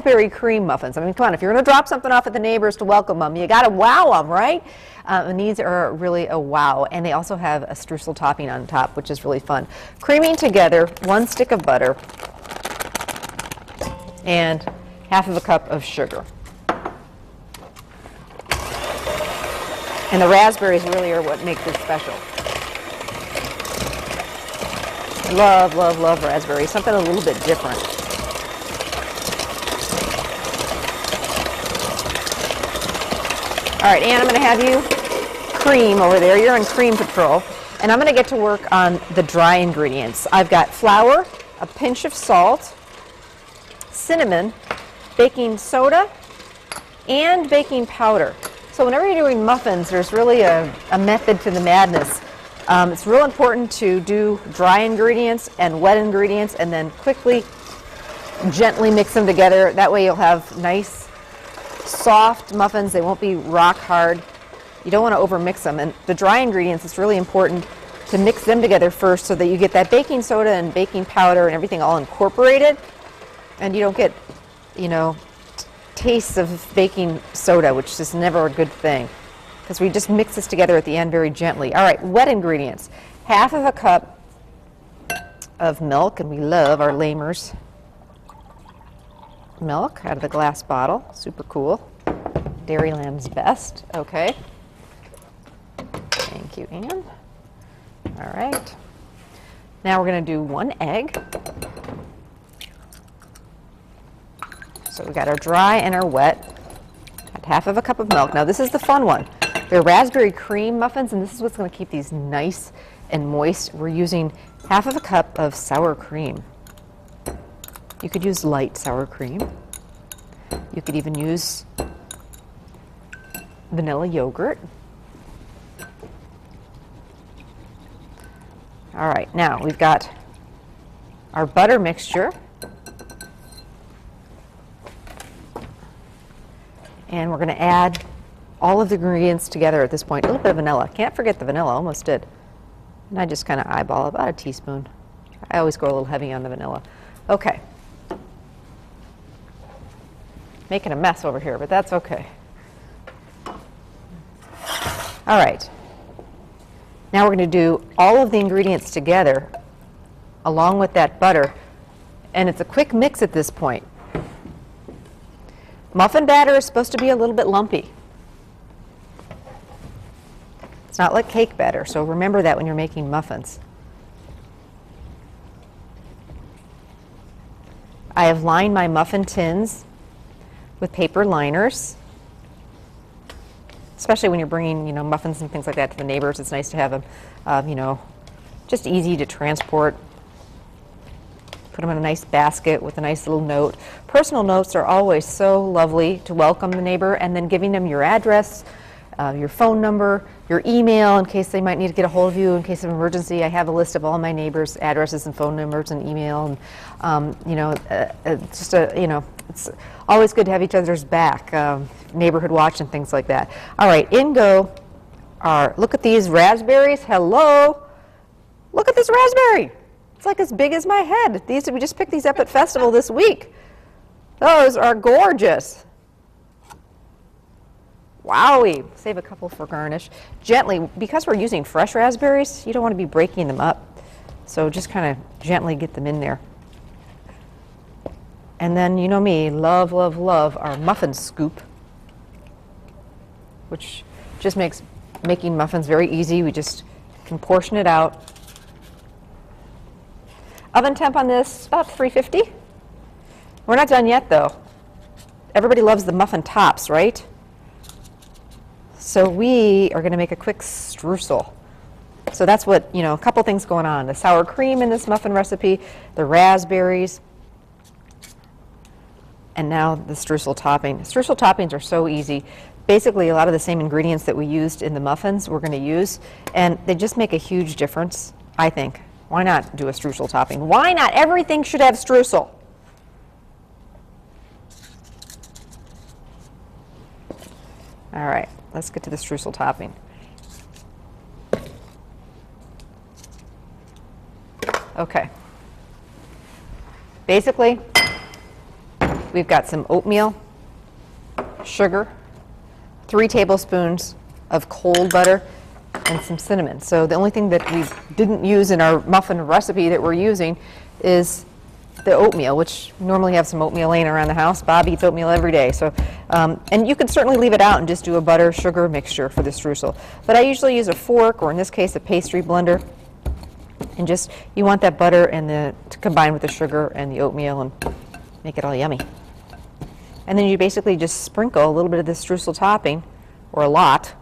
raspberry cream muffins. I mean, come on, if you're going to drop something off at the neighbors to welcome them, you got to wow them, right? And these are really a wow. And they also have a streusel topping on top, which is really fun. Creaming together 1 stick of butter and half of a cup of sugar. And the raspberries really are what make this special. I love, love, love raspberries. Something a little bit different. All right, Ann, I'm going to have you cream over there. You're on cream patrol. And I'm going to get to work on the dry ingredients. I've got flour, a pinch of salt, cinnamon, baking soda, and baking powder. So whenever you're doing muffins, there's really a method to the madness. It's real important to do dry ingredients and wet ingredients and then quickly, gently mix them together. That way you'll have nice, soft muffins. They won't be rock hard. You don't want to overmix them. And the dry ingredients, it's really important to mix them together first so that you get that baking soda and baking powder and everything all incorporated. And you don't get, you know, tastes of baking soda, which is never a good thing, because we just mix this together at the end very gently. All right, wet ingredients. Half of a cup of milk, and we love our Lamers milk out of the glass bottle. Super cool. Dairyland's best. Okay. Thank you, Ann. All right. Now we're going to do 1 egg. So we got our dry and our wet. Got half of a cup of milk. Now this is the fun one. They're raspberry cream muffins, and this is what's going to keep these nice and moist. We're using half of a cup of sour cream. You could use light sour cream. You could even use vanilla yogurt. All right, now we've got our butter mixture. And we're going to add all of the ingredients together at this point. A little bit of vanilla. Can't forget the vanilla, almost did. And I just kind of eyeball about a teaspoon. I always go a little heavy on the vanilla. Okay. Making a mess over here, but that's okay. All right. Now we're going to do all of the ingredients together along with that butter. And it's a quick mix at this point. Muffin batter is supposed to be a little bit lumpy. It's not like cake batter, so remember that when you're making muffins. I have lined my muffin tins with paper liners. Especially when you're bringing, you know, muffins and things like that to the neighbors, it's nice to have them, you know, just easy to transport. Put them in a nice basket with a nice little note. Personal notes are always so lovely to welcome the neighbor, and then giving them your address, your phone number, your email in case they might need to get a hold of you in case of emergency. I have a list of all my neighbors' addresses and phone numbers and email, and you know, just a, you know, it's always good to have each other's back, neighborhood watch and things like that. All right, in go our, look at these raspberries. Hello, look at this raspberry. It's like as big as my head. These, we just picked these up at Festival this week. Those are gorgeous. Wowie. Save a couple for garnish. Gently, because we're using fresh raspberries, you don't want to be breaking them up. So just kind of gently get them in there. And then, you know me, love, love, love our muffin scoop, which just makes making muffins very easy. We just can portion it out. Oven temp on this, about 350. We're not done yet, though. Everybody loves the muffin tops, right? So we are going to make a quick streusel. So that's what, you know, a couple things going on. The sour cream in this muffin recipe, the raspberries, and now the streusel topping. Streusel toppings are so easy. Basically, a lot of the same ingredients that we used in the muffins we're going to use, and they just make a huge difference, I think. Why not do a streusel topping? Why not? Everything should have streusel. All right, let's get to the streusel topping. Okay. Basically, we've got some oatmeal, sugar, 3 tablespoons of cold butter, and some cinnamon. So the only thing that we didn't use in our muffin recipe that we're using is the oatmeal, which normally have some oatmeal laying around the house. Bob eats oatmeal every day. So, and you can certainly leave it out and just do a butter-sugar mixture for the streusel. But I usually use a fork, or in this case, a pastry blender. And just, you want that butter and to combine with the sugar and the oatmeal and make it all yummy. And then you basically just sprinkle a little bit of the streusel topping, or a lot,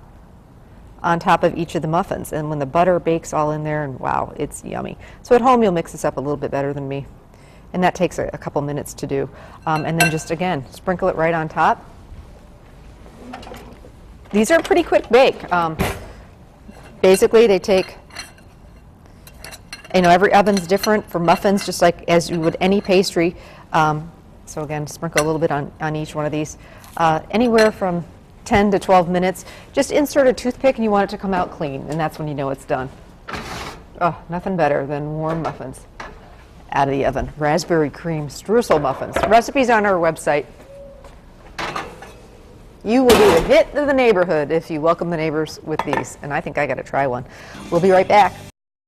on top of each of the muffins. And when the butter bakes all in there, and wow, it's yummy. So at home, you'll mix this up a little bit better than me. And that takes a couple minutes to do. And then just, again, sprinkle it right on top. These are a pretty quick bake. Basically, they take, you know, every oven's different for muffins, just like as you would any pastry. So again, sprinkle a little bit on each one of these. Anywhere from 10 to 12 minutes. Just insert a toothpick and you want it to come out clean, and that's when you know it's done. Oh, nothing better than warm muffins out of the oven. Raspberry cream Streusel muffins. Recipes on our website. You will be the hit of the neighborhood if you welcome the neighbors with these, and I think I got to try one. We'll be right back.